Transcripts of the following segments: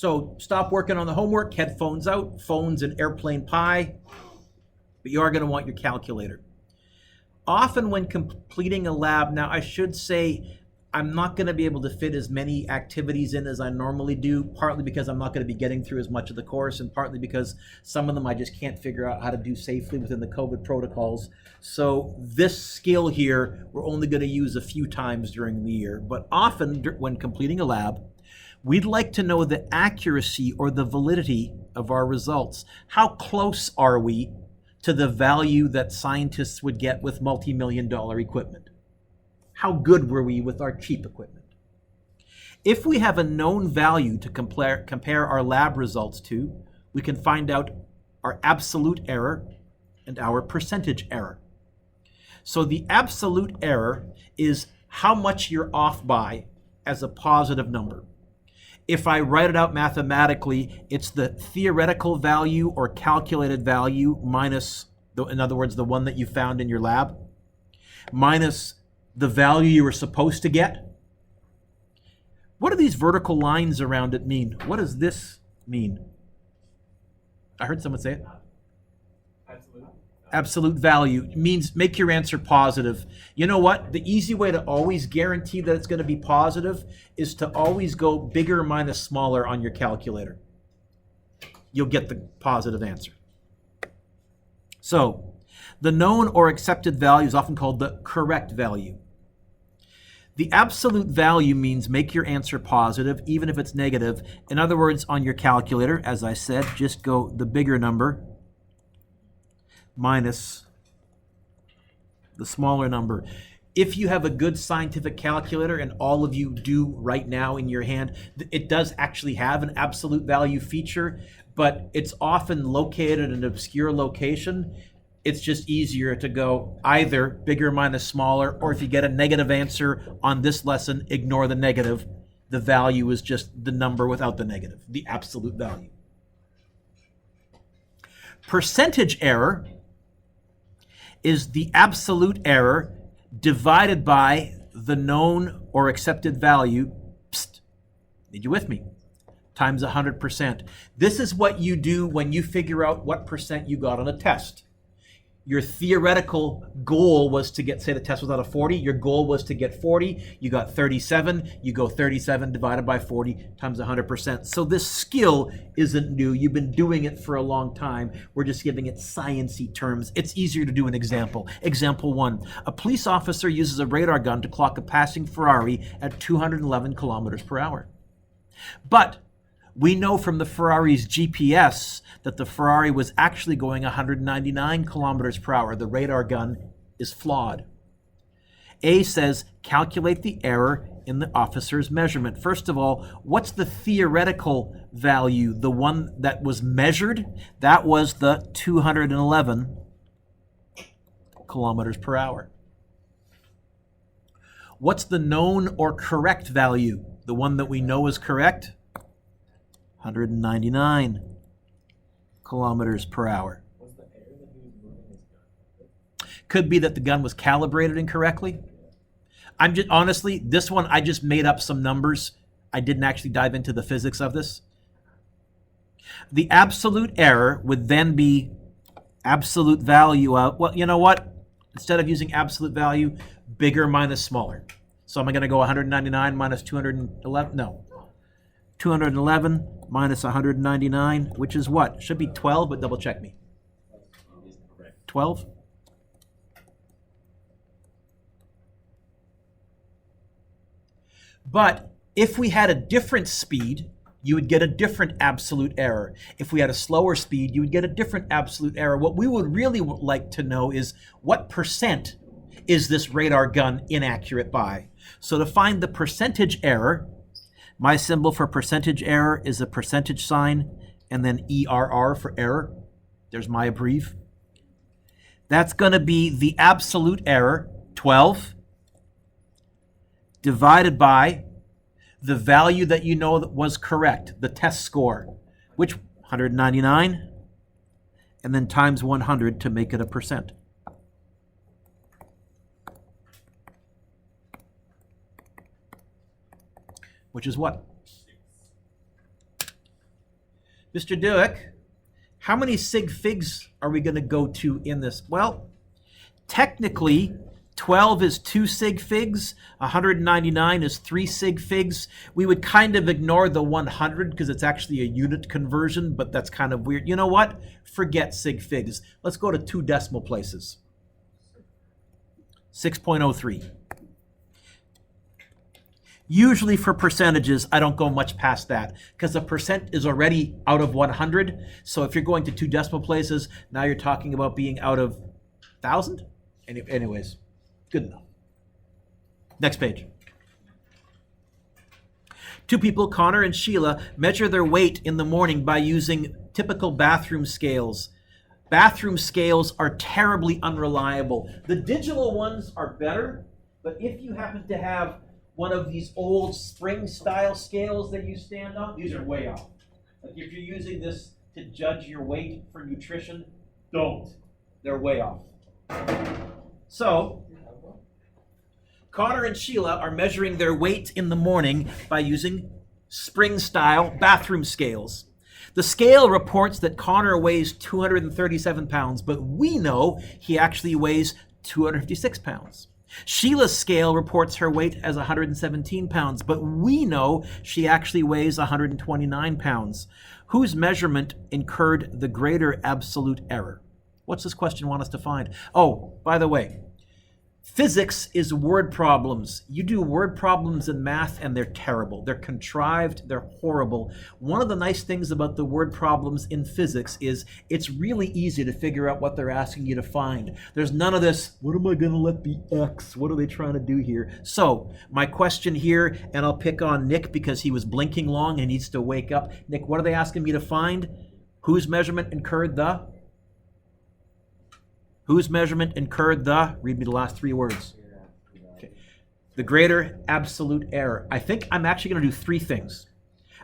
So stop working on the homework, headphones out, phones and airplane pie, but you are going to want your calculator. Often when completing a lab, now I should say I'm not going to be able to fit as many activities in as I normally do, partly because I'm not going to be getting through as much of the course, and partly because some of them I just can't figure out how to do safely within the COVID protocols. So this skill here, we're only going to use a few times during the year. But often when completing a lab, we'd like to know the accuracy or the validity of our results. How close are we to the value that scientists would get with multi-million-dollar equipment? How good were we with our cheap equipment? If we have a known value to compare our lab results to, we can find out our absolute error and our percentage error. So the absolute error is how much you're off by as a positive number. If I write it out mathematically, it's the theoretical value or calculated value minus, in other words, the one that you found in your lab, minus the value you were supposed to get. What do these vertical lines around it mean? What does this mean? I heard someone say it. Absolute value means make your answer positive. You know what? The easy way to always guarantee that it's going to be positive is to always go bigger minus smaller on your calculator. You'll get the positive answer. So, the known or accepted value is often called the correct value. The absolute value means make your answer positive, even if it's negative. In other words, on your calculator, as I said, just go the bigger number minus the smaller number. If you have a good scientific calculator, and all of you do right now in your hand, it does actually have an absolute value feature, but it's often located in an obscure location. It's just easier to go either bigger minus smaller, or if you get a negative answer on this lesson, ignore the negative. The value is just the number without the negative, the absolute value. Percentage error is the absolute error divided by the known or accepted value, need you with me, times 100%. This is what you do when you figure out what percent you got on a test. Your theoretical goal was to get, say the test was out of 40, your goal was to get 40, you got 37, you go 37 divided by 40 times 100%. So this skill isn't new, you've been doing it for a long time, we're just giving it science-y terms. It's easier to do an example. Example 1, a police officer uses a radar gun to clock a passing Ferrari at 211 kilometers per hour. But we know from the Ferrari's GPS that the Ferrari was actually going 199 kilometers per hour. The radar gun is flawed. A says, calculate the error in the officer's measurement. First of all, what's the theoretical value? The one that was measured, that was the 211 kilometers per hour. What's the known or correct value? The one that we know is correct? 199 kilometers per hour. Was the error that he was moving his gun? Could be that the gun was calibrated incorrectly. I'm just, honestly, this one, I just made up some numbers. I didn't actually dive into the physics of this. The absolute error would then be absolute value of, well, you know what? Instead of using absolute value, bigger minus smaller. So am I going to go 199 minus 211? No. 211 minus 199, which is what? Should be 12, but double check me. 12? But if we had a different speed, you would get a different absolute error. If we had a slower speed, you would get a different absolute error. What we would really like to know is what percent is this radar gun inaccurate by? So to find the percentage error, my symbol for percentage error is a percentage sign and then ERR for error. There's my abbrev. That's going to be the absolute error, 12, divided by the value that you know that was correct, the test score, which 199, and then times 100 to make it a percent. Which is what? Mr. Dewick, how many sig figs are we going to go to in this? Well, technically, 12 is 2 sig figs, 199 is 3 sig figs. We would kind of ignore the 100 because it's actually a unit conversion, but that's kind of weird. You know what? Forget sig figs. Let's go to 2 decimal places. 6.03. Usually for percentages, I don't go much past that because the percent is already out of 100. So if you're going to 2 decimal places, now you're talking about being out of 1,000? Anyways, good enough. Next page. 2 people, Connor and Sheila, measure their weight in the morning by using typical bathroom scales. Bathroom scales are terribly unreliable. The digital ones are better, but if you happen to have one of these old spring-style scales that you stand on, these are way off. Like if you're using this to judge your weight for nutrition, don't. They're way off. So, Connor and Sheila are measuring their weight in the morning by using spring-style bathroom scales. The scale reports that Connor weighs 237 pounds, but we know he actually weighs 256 pounds. Sheila's scale reports her weight as 117 pounds, but we know she actually weighs 129 pounds. Whose measurement incurred the greater absolute error? What's this question want us to find? Oh, by the way, physics is word problems. You do word problems in math and they're terrible. They're contrived, they're horrible. One of the nice things about the word problems in physics is it's really easy to figure out what they're asking you to find. There's none of this, what am I going to let be X? What are they trying to do here? So, my question here, and I'll pick on Nick because he was blinking long and needs to wake up. Nick, what are they asking me to find? Whose measurement incurred the? Whose measurement incurred the? Read me the last 3 words. Okay. The greater absolute error. I think I'm actually going to do 3 things.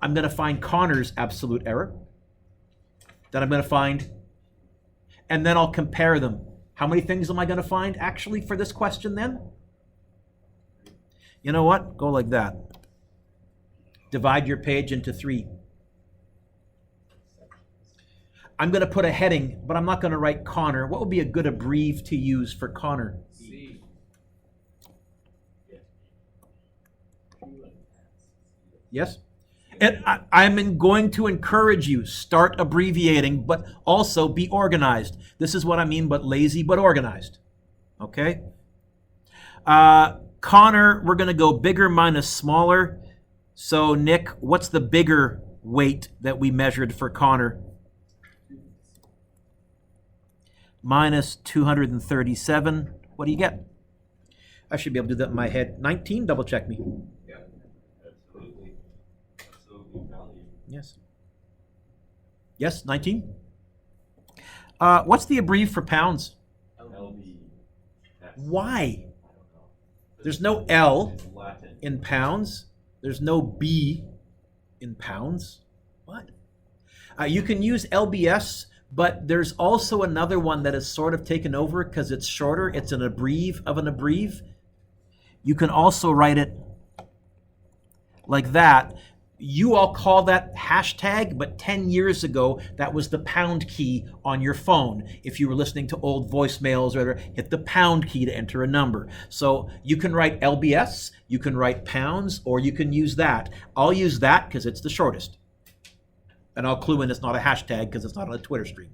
I'm going to find Connor's absolute error. Then I'm going to find, and then I'll compare them. How many things am I going to find actually for this question then? You know what? Go like that. Divide your page into 3. I'm going to put a heading, but I'm not going to write Connor. What would be a good abbrev to use for Connor? C. Yes? And I'm going to encourage you, start abbreviating, but also be organized. This is what I mean, but lazy, but organized. Okay? Connor, we're going to go bigger minus smaller. So, Nick, what's the bigger weight that we measured for Connor? Minus 237. What do you get? I should be able to do that in my head. 19, double check me. Yeah, absolutely. Absolutely value. Yes. Yes, 19. What's the abbrev for pounds? LB. Why? There's no L Latin. in pounds. There's no B in pounds. What? You can use LBS, but there's also another one that is sort of taken over because it's shorter. It's an abbrev of an abbrev. You can also write it like that. You all call that hashtag, but 10 years ago, that was the pound key on your phone. If you were listening to old voicemails or hit the pound key to enter a number. So you can write LBS, you can write pounds, or you can use that. I'll use that because it's the shortest. And I'll clue in it's not a hashtag because it's not on a Twitter stream.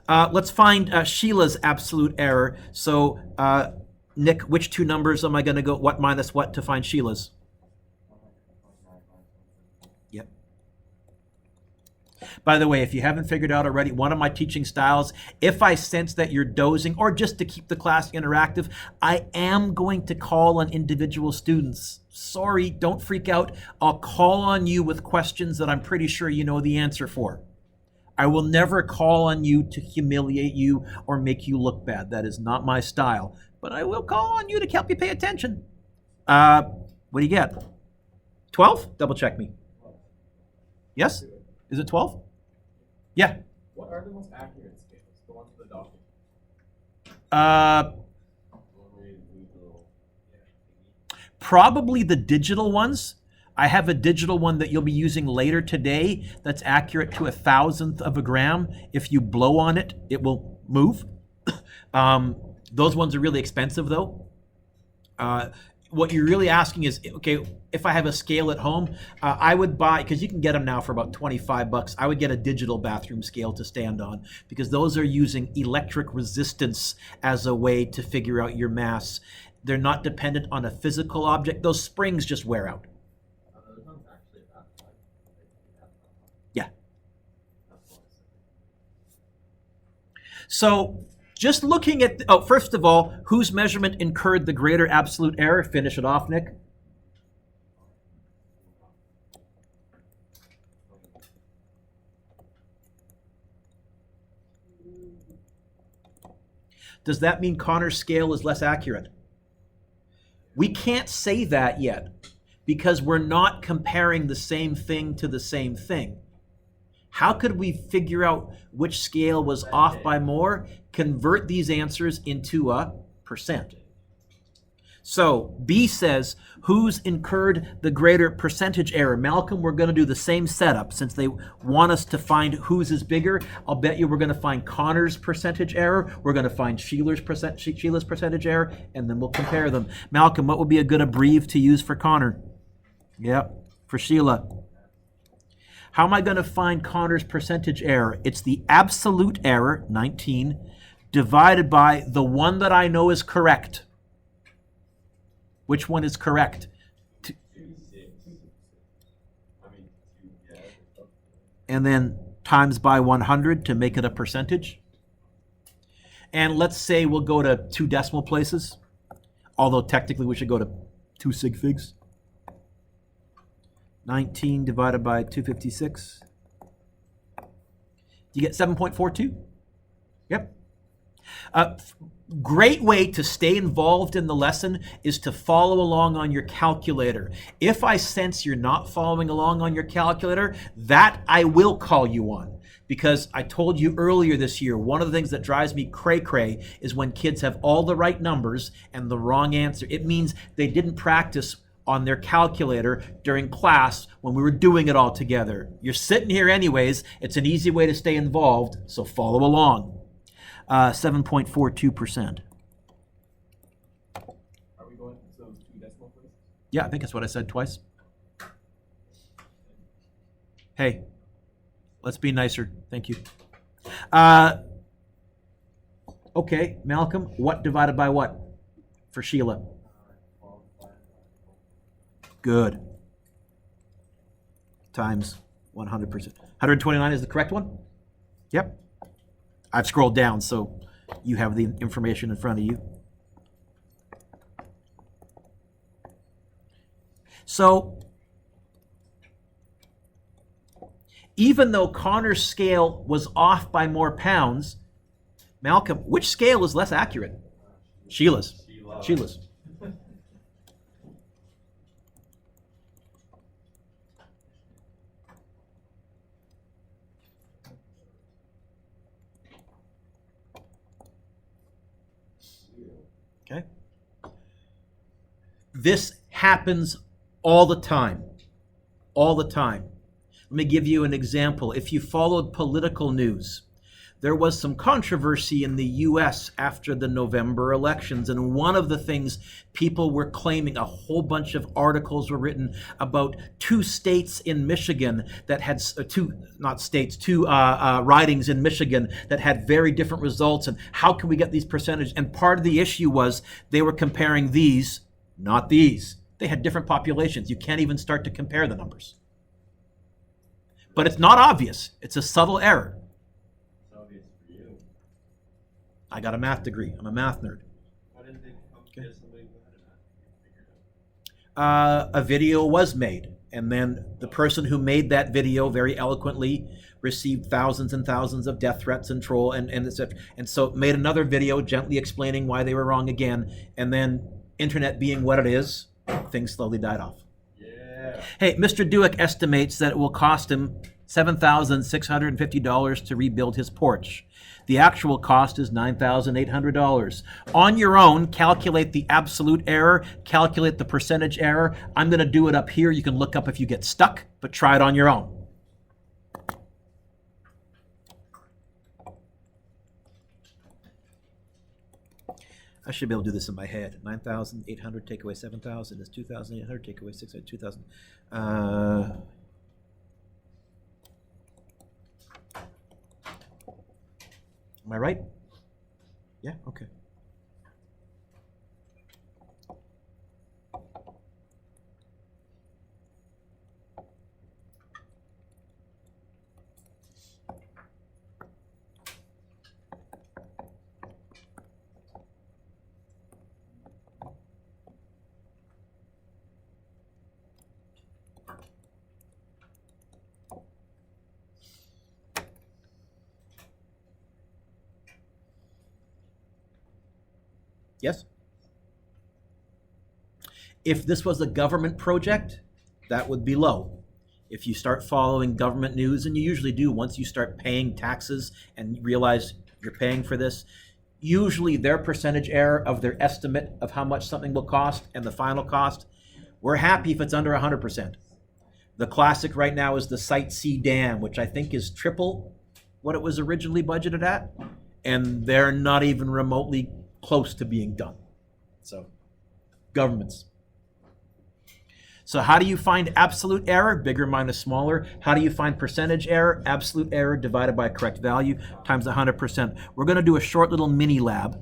Let's find Sheila's absolute error. So, Nick, which 2 numbers am I going to go, what minus what to find Sheila's? Yep. By the way, if you haven't figured out already, one of my teaching styles, if I sense that you're dozing, or just to keep the class interactive, I am going to call on individual students. Sorry, don't freak out. I'll call on you with questions that I'm pretty sure you know the answer for. I will never call on you to humiliate you or make you look bad. That is not my style. But I will call on you to help you pay attention. What do you get? 12? Double check me. Yes? Is it 12? Yeah. What are the most accurate scales? The ones for the doctor? Probably the digital ones. I have a digital one that you'll be using later today that's accurate to 1,000th of a gram. If you blow on it, it will move. Those ones are really expensive though. What you're really asking is, okay, if I have a scale at home, I would buy, because you can get them now for about 25 bucks, I would get a digital bathroom scale to stand on, because those are using electric resistance as a way to figure out your mass. They're not dependent on a physical object. Those springs just wear out. Those ones actually have like, Yeah. that's what I said. So just looking at, first of all, whose measurement incurred the greater absolute error? Finish it off, Nick. Does that mean Connor's scale is less accurate? We can't say that yet because we're not comparing the same thing to the same thing. How could we figure out which scale was off by more? Convert these answers into a percent. So B says, who's incurred the greater percentage error? Malcolm, we're going to do the same setup. Since they want us to find whose is bigger, I'll bet you we're going to find Connor's percentage error. We're going to find Sheila's percentage error, and then we'll compare them. Malcolm, what would be a good abbrev to use for Connor? Yep, for Sheila. How am I going to find Connor's percentage error? It's the absolute error, 19, divided by the one that I know is correct. Which one is correct? 2, 6. I mean, 2, yeah. And then times by 100 to make it a percentage. And let's say we'll go to 2 decimal places, although technically we should go to 2 sig figs. 19 divided by 256. You get 7.42? Yep. Great way to stay involved in the lesson is to follow along on your calculator. If I sense you're not following along on your calculator, that I will call you on. Because I told you earlier this year, one of the things that drives me cray-cray is when kids have all the right numbers and the wrong answer. It means they didn't practice on their calculator during class when we were doing it all together. You're sitting here anyways. It's an easy way to stay involved, so follow along. 7.42%. Are we going to those 2 decimal places? Yeah, I think that's what I said twice. Hey, let's be nicer. Thank you. Okay, Malcolm, what divided by what for Sheila? 12 divided by 4. Good. Times 100%. 129 is the correct one? Yep. I've scrolled down, so you have the information in front of you. So, even though Connor's scale was off by more pounds, Malcolm, which scale is less accurate? Sheila's. Sheila's. Okay. This happens all the time. All the time. Let me give you an example. If you followed political news, there was some controversy in the U.S. after the November elections, and one of the things people were claiming, a whole bunch of articles were written about 2 states in Michigan that had two ridings in Michigan that had very different results, and how can we get these percentages? And part of the issue was they were comparing these, not these. They had different populations. You can't even start to compare the numbers. But it's not obvious. It's a subtle error. I got a math degree. I'm a math nerd. Why didn't they get somebody who had a math degree figured out? A video was made, and then the person who made that video very eloquently received thousands and thousands of death threats and troll and so made another video gently explaining why they were wrong again, and then internet being what it is, things slowly died off. Yeah. Hey, Mr. Dewick estimates that it will cost him $7,650 to rebuild his porch. The actual cost is $9,800. On your own, calculate the absolute error, calculate the percentage error. I'm going to do it up here. You can look up if you get stuck, but try it on your own. I should be able to do this in my head. 9,800 take away 7,000 is 2,800 take away 6,000, 2,000. Am I right? Yeah, okay. Yes? If this was a government project, that would be low. If you start following government news, and you usually do once you start paying taxes and realize you're paying for this, usually their percentage error of their estimate of how much something will cost and the final cost, we're happy if it's under 100%. The classic right now is the Site C dam, which I think is triple what it was originally budgeted at, and they're not even remotely close to being done. So, governments. So how do you find absolute error? Bigger minus smaller. How do you find percentage error? Absolute error divided by correct value times 100%. We're going to do a short little mini lab